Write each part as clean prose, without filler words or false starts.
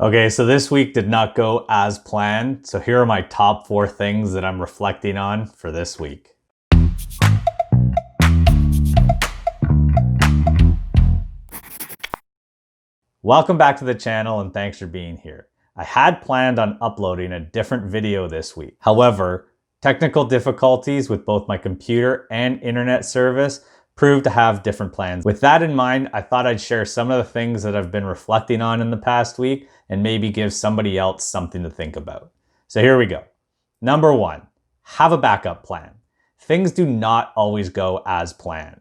Okay, so this week did not go as planned. So here are my top 4 things that I'm reflecting on for this week. Welcome back to the channel and thanks for being here. I had planned on uploading a different video this week. However, technical difficulties with both my computer and internet service proved to have different plans. With that in mind, I thought I'd share some of the things that I've been reflecting on in the past week and maybe give somebody else something to think about. So here we go. Number 1, have a backup plan. Things do not always go as planned.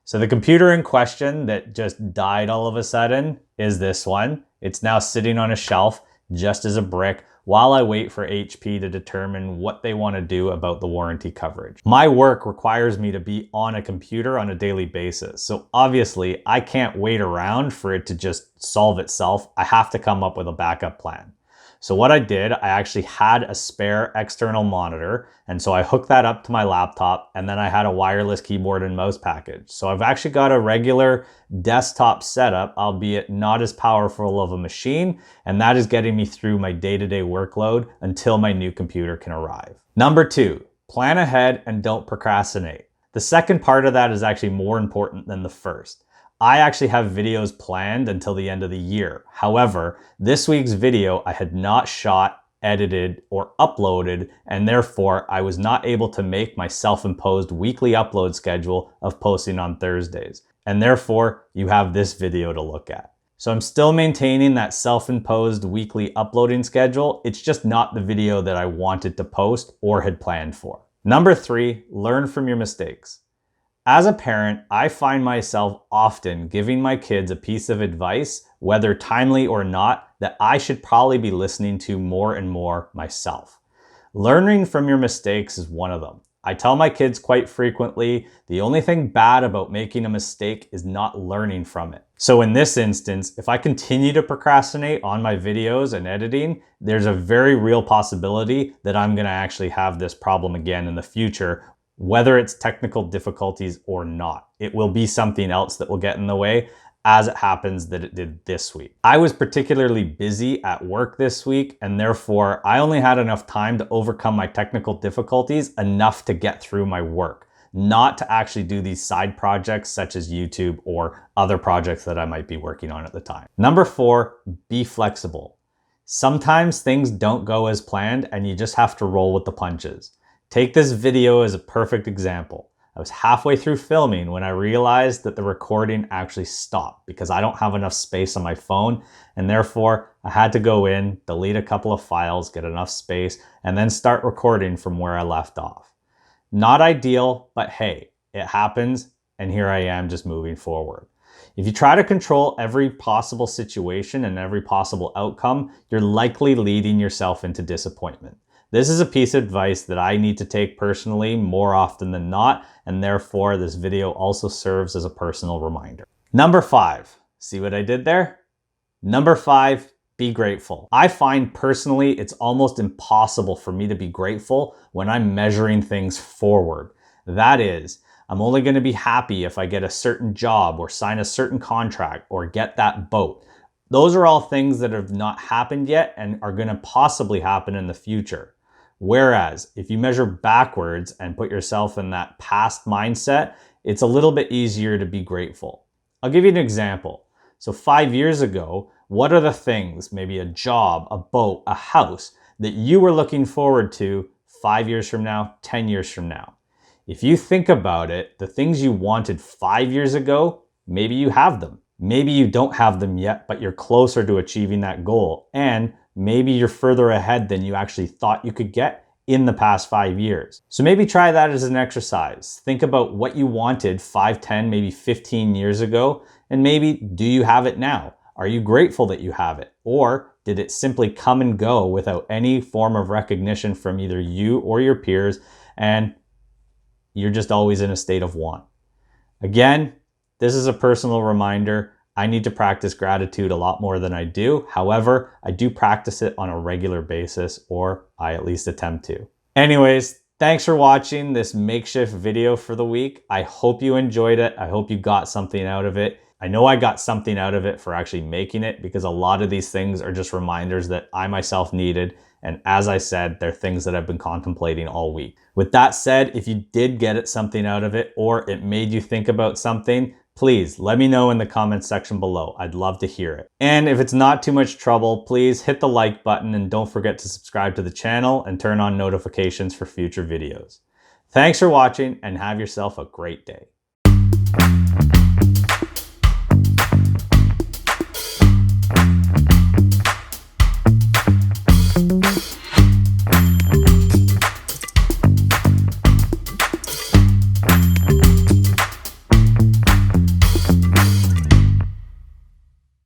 So the computer in question that just died all of a sudden is this one. It's now sitting on a shelf just as a brick while I wait for HP to determine what they want to do about the warranty coverage. My work requires me to be on a computer on a daily basis. So obviously I can't wait around for it to just solve itself. I have to come up with a backup plan. So what I did, I actually had a spare external monitor, and so I hooked that up to my laptop, and then I had a wireless keyboard and mouse package. So I've actually got a regular desktop setup, albeit not as powerful of a machine, and that is getting me through my day-to-day workload until my new computer can arrive. Number 2, plan ahead and don't procrastinate. The second part of that is actually more important than the first. I actually have videos planned until the end of the year. However, this week's video I had not shot, edited, or uploaded, and therefore I was not able to make my self-imposed weekly upload schedule of posting on Thursdays. And therefore, you have this video to look at. So I'm still maintaining that self-imposed weekly uploading schedule. It's just not the video that I wanted to post or had planned for. Number 3, learn from your mistakes. As a parent, I find myself often giving my kids a piece of advice, whether timely or not, that I should probably be listening to more and more myself. Learning from your mistakes is one of them. I tell my kids quite frequently, the only thing bad about making a mistake is not learning from it. So in this instance, if I continue to procrastinate on my videos and editing, there's a very real possibility that I'm going to actually have this problem again in the future. Whether it's technical difficulties or not, it will be something else that will get in the way, as it happens that it did this week. I was particularly busy at work this week, and therefore I only had enough time to overcome my technical difficulties enough to get through my work, not to actually do these side projects such as YouTube or other projects that I might be working on at the time. Number 4, be flexible. Sometimes things don't go as planned and you just have to roll with the punches. Take this video as a perfect example. I was halfway through filming when I realized that the recording actually stopped because I don't have enough space on my phone, and therefore I had to go in, delete a couple of files, get enough space, and then start recording from where I left off. Not ideal, but hey, it happens, and here I am just moving forward. If you try to control every possible situation and every possible outcome, you're likely leading yourself into disappointment. This is a piece of advice that I need to take personally more often than not, and therefore this video also serves as a personal reminder. Number 5, see what I did there? Number 5, be grateful. I find personally it's almost impossible for me to be grateful when I'm measuring things forward. That is, I'm only going to be happy if I get a certain job or sign a certain contract or get that boat. Those are all things that have not happened yet and are going to possibly happen in the future. Whereas if you measure backwards and put yourself in that past mindset, it's a little bit easier to be grateful. I'll give you an example. So 5 years ago, what are the things, maybe a job, a boat, a house, that you were looking forward to 5 years from now, 10 years from now? If you think about it, the things you wanted 5 years ago, maybe you have them. Maybe you don't have them yet, but you're closer to achieving that goal. And maybe you're further ahead than you actually thought you could get in the past 5 years. So maybe try that as an exercise. Think about what you wanted 5, 10, maybe 15 years ago, and maybe do you have it now? Are you grateful that you have it? Or did it simply come and go without any form of recognition from either you or your peers, and you're just always in a state of want? Again, this is a personal reminder. I need to practice gratitude a lot more than I do. However, I do practice it on a regular basis, or I at least attempt to. Anyways, thanks for watching this makeshift video for the week. I hope you enjoyed it. I hope you got something out of it. I know I got something out of it for actually making it, because a lot of these things are just reminders that I myself needed. And as I said, they're things that I've been contemplating all week. With that said, if you did get something out of it, or it made you think about something, please let me know in the comments section below. I'd love to hear it. And if it's not too much trouble, please hit the like button and don't forget to subscribe to the channel and turn on notifications for future videos. Thanks for watching and have yourself a great day.